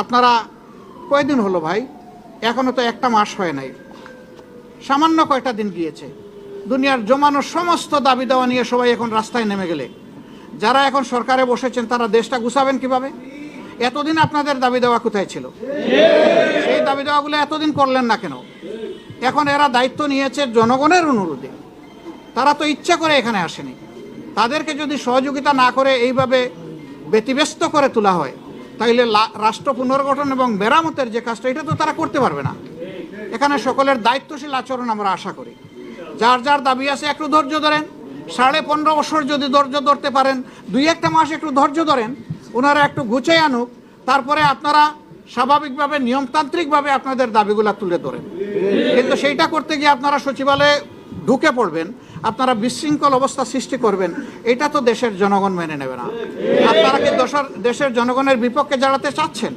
আপনারা কয়দিন হলো ভাই? এখনো তো একটা মাস হয় নাই, সামান্য কয়টা দিন গিয়েছে। দুনিয়ার জমানো সমস্ত দাবি দেওয়া নিয়ে সবাই এখন রাস্তায় নেমে গেলে যারা এখন সরকারে বসেছেন তারা দেশটা গুছাবেন কিভাবে? এতদিন আপনাদের দাবি দেওয়া কোথায় ছিল? সেই দাবি দেওয়াগুলো এতদিন করলেন না কেন? এখন এরা দায়িত্ব নিয়েছে জনগণের অনুরোধে, তারা তো ইচ্ছা করে এখানে আসেনি। তাদেরকে যদি সহযোগিতা না করে এইভাবে ব্যতিব্যস্ত করে তোলা হয়, তাইলে রাষ্ট্র পুনর্গঠন এবং মেরামতের যে কাজটা, এটা তো তারা করতে পারবে না। এখানে সকলের দায়িত্বশীল আচরণ আমরা আশা করি। যার যার দাবি আছে একটু ধৈর্য ধরেন। 15.5 বছর যদি ধৈর্য ধরতে পারেন, 2-1 মাস একটু ধৈর্য ধরেন, ওনারা একটু গুছিয়ে আনুক, তারপরে আপনারা স্বাভাবিকভাবে নিয়মতান্ত্রিকভাবে আপনাদের দাবিগুলা তুলে ধরেন। কিন্তু সেইটা করতে গিয়ে আপনারা সচিবালয়ে ঢুকে পড়বেন, আপনারা বিশৃঙ্খল অবস্থা সৃষ্টি করবেন, এটা তো দেশের জনগণ মেনে নেবে না। আপনারা কি দেশের জনগণের বিপক্ষে দাঁড়াতে চাচ্ছেন?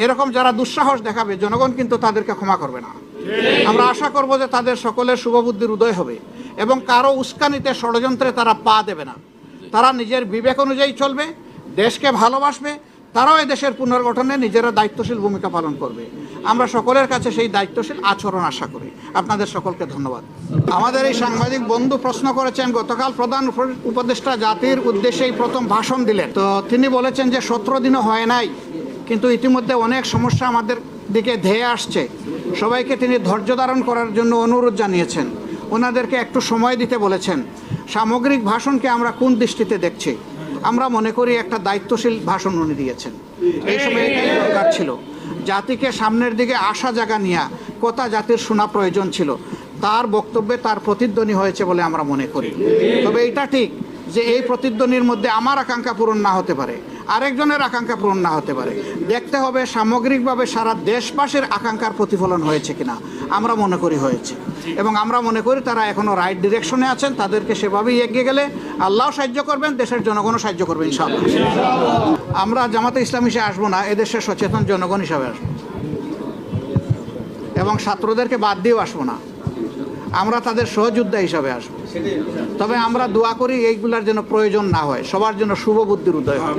এরকম যারা দুঃসাহস দেখাবে, জনগণ কিন্তু তাদেরকে ক্ষমা করবে না। আমরা আশা করব যে তাদের সকলের শুভবুদ্ধির উদয় হবে এবং কারো উস্কানিতে, ষড়যন্ত্রে তারা পা দেবে না। তারা নিজের বিবেক অনুযায়ী চলবে, দেশকে ভালোবাসবে, তারাও এই দেশের পুনর্গঠনে নিজেরা দায়িত্বশীল ভূমিকা পালন করবে। আমরা সকলের কাছে সেই দায়িত্বশীল আচরণ আশা করি। আপনাদের সকলকে ধন্যবাদ। আমাদের এই সাংবাদিক বন্ধু প্রশ্ন করেছেন, গতকাল প্রধান উপদেষ্টা জাতির উদ্দেশ্যেই প্রথম ভাষণ দিলেন, তো তিনি বলেছেন যে 17 দিনও হয় নাই, কিন্তু ইতিমধ্যে অনেক সমস্যা আমাদের দিকে ধেয়ে আসছে। সবাইকে তিনি ধৈর্য ধারণ করার জন্য অনুরোধ জানিয়েছেন, ওনাদেরকে একটু সময় দিতে বলেছেন। সামগ্রিক ভাষণকে আমরা কোন দৃষ্টিতে দেখছি? আমরা মনে করি একটা দায়িত্বশীল ভাষণ উনি দিয়েছেন। এই সময় এটাই দরকার ছিল। জাতিকে সামনের দিকে আশা জায়গা নিয়ে কথা জাতির শোনা প্রয়োজন ছিল। তার বক্তব্যে তার প্রতিধ্বনি হয়েছে বলে আমরা মনে করি। তবে এটা ঠিক যে এই প্রতিধ্বনির মধ্যে আমার আকাঙ্ক্ষা পূরণ না হতে পারে, আরেকজনের আকাঙ্ক্ষা পূরণ না হতে পারে। দেখতে হবে সামগ্রিকভাবে সারা দেশবাসীর আকাঙ্ক্ষার প্রতিফলন হয়েছে কিনা। আমরা মনে করি হয়েছে, এবং আমরা মনে করি তারা এখনও রাইট ডিরেকশনে আছেন। তাদেরকে সেভাবেই এগিয়ে গেলে আল্লাহ সাহায্য করবেন, দেশের জনগণও সাহায্য করবে ইনশাআল্লাহ। আমরা জামাতে ইসলাম হিসেবে আসবো না, এদেশের সচেতন জনগণ হিসাবে আসবো, এবং ছাত্রদেরকে বাদ দিয়েও আসবো না। আমরা তাদের সহযোদ্ধা হিসাবে আসবো। তবে আমরা দোয়া করি এইগুলার যেন প্রয়োজন না হয়, সবার জন্য শুভ বুদ্ধির উদয় হয়।